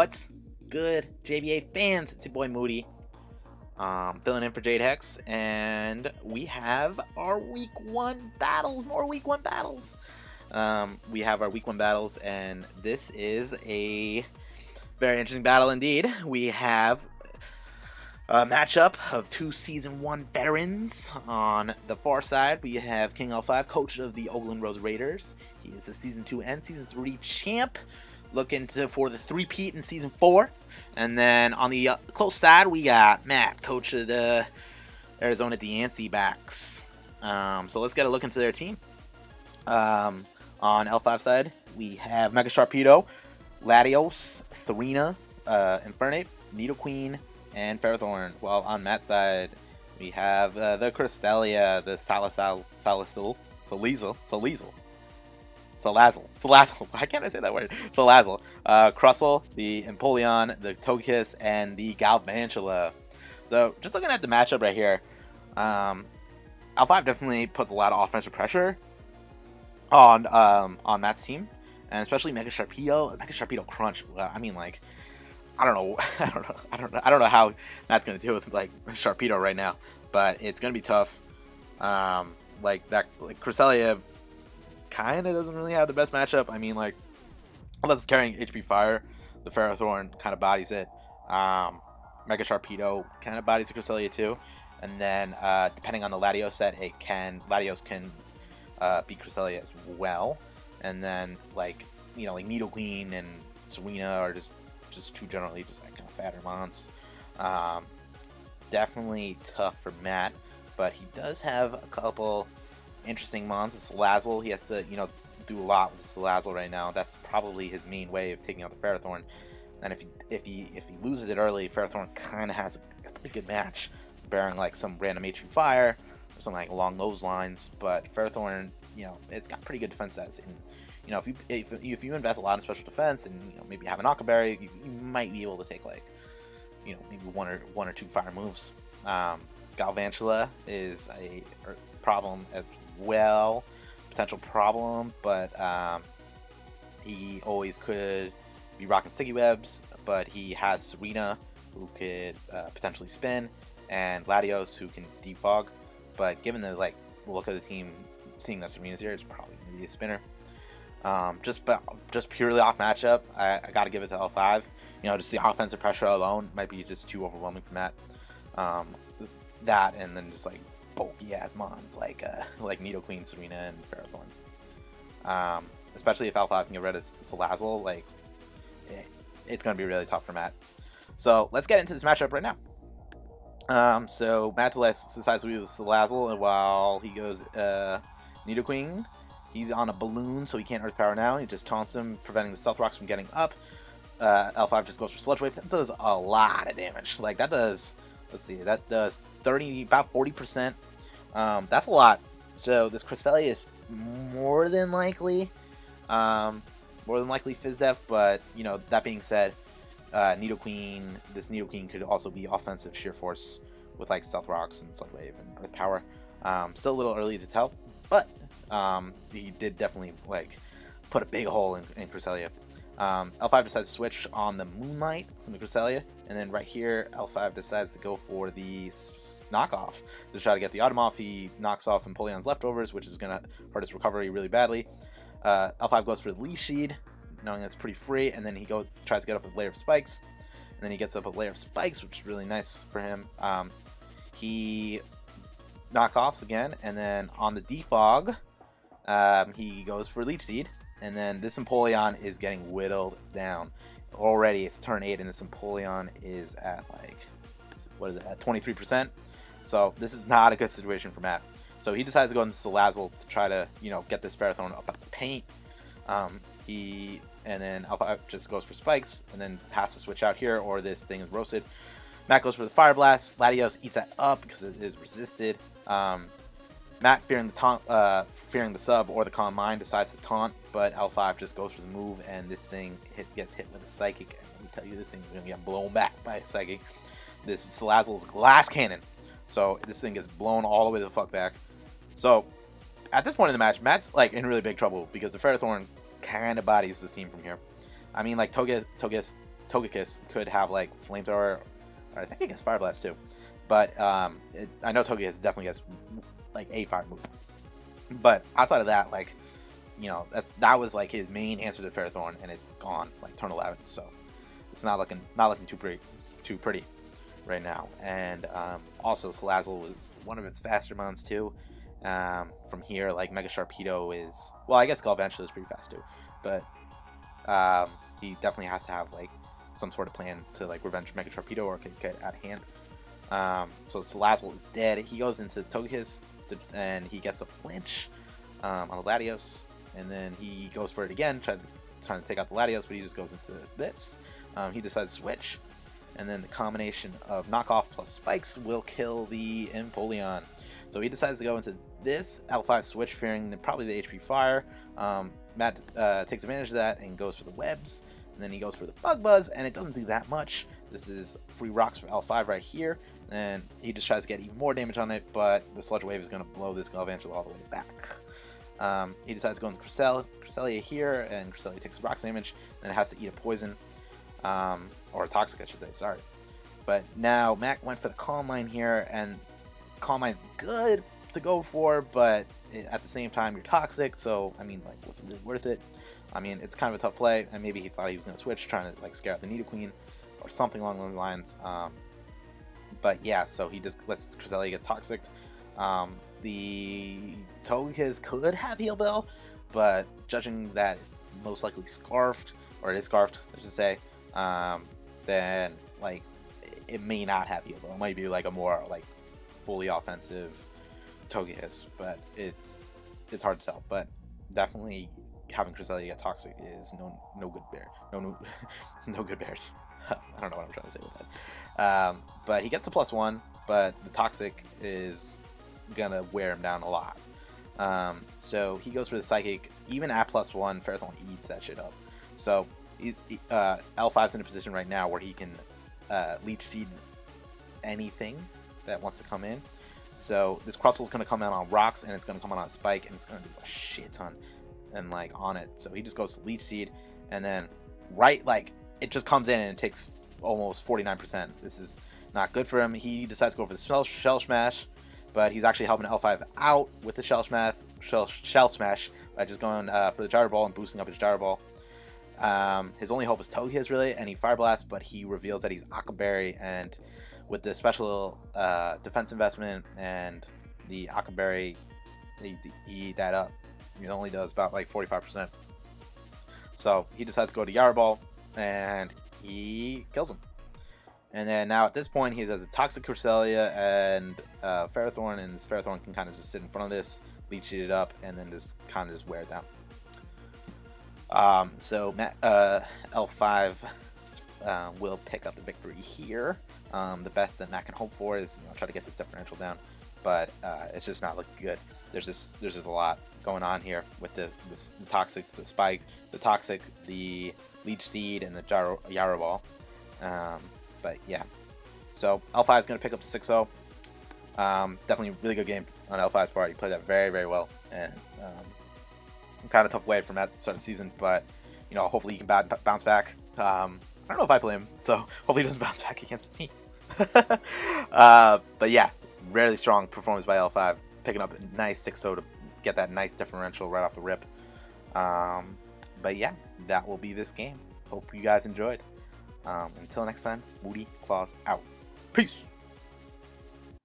What's good, JBA fans? It's your boy Moody, filling in for Jade Hex, and we have our Week 1 battles. More Week 1 battles. We have our Week 1 battles, and this is a very interesting battle indeed. We have a matchup of two Season 1 veterans. On the far side, we have King L5, coach of the Oakland Roseraiders. He is the Season 2 and Season 3 champ, looking for the three-peat in Season 4. And then on the close side, we got Matt, coach of the Arizona Dianciebacks. So let's get a look into their team. On L5 side, we have Mega Sharpedo, Latios, Serena, Infernape, Nidoqueen, and Ferrothorn. While on Matt's side, we have the Cresselia, the Salazzle. Why can't I say that word? Salazzle. Cresselia, the Empoleon, the Togekiss, and the Galvantula. So, just looking at the matchup right here, L5 definitely puts a lot of offensive pressure on Matt's team, and especially Mega Sharpedo Crunch. I mean, like, I don't know how Matt's gonna deal with like Sharpedo right now, but it's gonna be tough. Cresselia kind of doesn't really have the best matchup. I mean, like, unless it's carrying HP Fire, the Ferrothorn kind of bodies it. Mega Sharpedo kind of bodies the Cresselia too, and then depending on the Latios set, Latios can beat Cresselia as well. And then like Nidoqueen and Serena are just generally just like kind of fatter mons. Definitely tough for Matt, but he does have a couple interesting mons. It's Salazzle. He has to do a lot with Salazzle right now. That's probably his main way of taking out the Ferrothorn. And if he loses it early, Ferrothorn kind of has a pretty good match, bearing like some random HP Fire or something like along those lines. But Ferrothorn, it's got pretty good defense stats. And if you invest a lot in special defense and maybe have a Knocka Berry, you might be able to take like maybe one or two fire moves. Galvantula is a problem as well, potential problem, but he always could be rocking sticky webs. But he has Serena, who could potentially spin, and Latios, who can defog. But given the look of the team, seeing that Serena's here, it's probably gonna be a spinner. Just purely off matchup, I got to give it to L5. Just the offensive pressure alone might be just too overwhelming for Matt. That and then just like bulky ass mons like Nidoqueen, Serena, and Ferrothorn. Especially if L5 can get rid of Salazzle, it's gonna be really tough for Matt. So let's get into this matchup right now. So Matt decides to be with Salazzle, and while he goes Nidoqueen. He's on a balloon, so he can't Earth Power now. He just taunts him, preventing the Stealth Rocks from getting up. L5 just goes for Sludge Wave. That does a lot of damage. That does, that does about 40%. That's a lot. So this Cresselia is more than likely Fizz Def, but that being said, this Nidoqueen could also be offensive Sheer Force with like Stealth Rocks and Sludge Wave and Earth Power. Still a little early to tell, but he did definitely put a big hole in Cresselia. L5 decides to switch on the Moonlight from the Cresselia, and then right here L5 decides to go for the knockoff to try to get the item off. He knocks off Empoleon's leftovers, which is gonna hurt his recovery really badly. L5 goes for the Leaf Seed, knowing that's pretty free, and then he tries to get up a layer of spikes, and then he gets up a layer of spikes, which is really nice for him. He knockoffs again, and then on the defog, he goes for Leech Seed, and then this Empoleon is getting whittled down. Already it's turn 8, and this Empoleon is at at 23%. So this is not a good situation for Matt. So he decides to go into Salazzle to try to get this Ferrothorn up at the paint. And then L5 just goes for spikes, and then has to switch out here, or this thing is roasted. Matt goes for the Fire Blast. Latios eats that up because it is resisted. Matt, fearing the sub or the Calm Mind, decides to taunt, but L5 just goes for the move, and this thing gets hit with a Psychic. And let me tell you, this thing is going to get blown back by a Psychic. This is Salazzle's Glass Cannon, so this thing gets blown all the way the fuck back. So at this point in the match, Matt's in really big trouble because the Ferrothorn kind of bodies this team from here. I mean, Togekiss Togekiss could have like Flamethrower, or I think it gets Fire Blast too. But I know Togekiss definitely gets like a fire move. But outside of that, like, you know, that was like his main answer to Ferrothorn, and it's gone like turn 11. So it's not looking too pretty right now. And also Salazzle was one of its faster mons too. From here, like Mega Sharpedo is, well, I guess Galvantula is pretty fast too, but he definitely has to have like some sort of plan to like revenge Mega Sharpedo, or could get out of hand. So Salazzle is dead. He goes into Togekiss and he gets a flinch on the Latios, and then he goes for it again, trying to take out the Latios, but he just goes into this. He decides to switch, and then the combination of knockoff plus spikes will kill the Empoleon. So he decides to go into this L5 switch, fearing probably the HP Fire. Matt takes advantage of that and goes for the webs, and then he goes for the Bug Buzz, and it doesn't do that much. This is free rocks for L5 right here, and he just tries to get even more damage on it, but the Sludge Wave is going to blow this Galvantula all the way back. He decides to go into Cresselia here, and Cresselia takes rocks damage, and it has to eat a poison, or a toxic, I should say, sorry. But now Mac went for the Calm Mind here, and Calm Mind's good to go for, but at the same time you're toxic, so I mean, like, was it really worth it? I mean, it's kind of a tough play, and maybe he thought he was going to switch, trying to like scare out the Nidoqueen or something along those lines. But yeah, so he just lets Cresselia get toxic. The Togekiss could have Heal Bell, but judging that it's most likely scarfed, or it is scarfed, I should say, then like it may not have Heal Bell. It might be like a more like fully offensive Togekiss, but it's hard to tell. But definitely having Cresselia get toxic is no good bear. No good bears. I don't know what I'm trying to say with that. But he gets the +1, but the toxic is gonna wear him down a lot. So he goes for the Psychic. Even at +1, Ferrothorn eats that shit up. So L5's in a position right now where he can Leech Seed anything that wants to come in. So this Crustle is going to come out on rocks, and it's going to come out on Spike, and it's going to do a shit ton and like on it. So he just goes to Leech Seed, and then it just comes in and it takes almost 49%. This is not good for him. He decides to go for the Shell Smash, but he's actually helping L5 out with the Shell Smash by just going for the Gyro Ball and boosting up his Gyro Ball. His only hope is Togekiss, really, and he Fire Blasts, but he reveals that he's Aqua Berry, and with the special defense investment and the Aqua Berry, he eat that up. He only does about like 45%. So he decides to go to Gyro Ball, and he kills him. And then now at this point, he has a Toxic Cresselia and Ferrothorn, and this Ferrothorn can kind of just sit in front of this, leech it up, and then just kind of just wear it down. So L5 will pick up the victory here. The best that Matt can hope for is try to get this differential down, but it's just not looking good. There's just a lot going on here with the Toxics, the Spike, the Toxic, the Leech Seed, and the Gyro Ball. But yeah, so L5 is going to pick up the 6-0. Definitely a really good game on L5's part. He played that very, very well, and kind of tough way for Matt to start the season, but hopefully he can bounce back. I don't know if I play him, so hopefully he doesn't bounce back against me. But yeah, really strong performance by L5, picking up a nice 6-0 to get that nice differential right off the rip. But yeah, that will be this game. Hope you guys enjoyed. Until next time, Moody Claws out. Peace!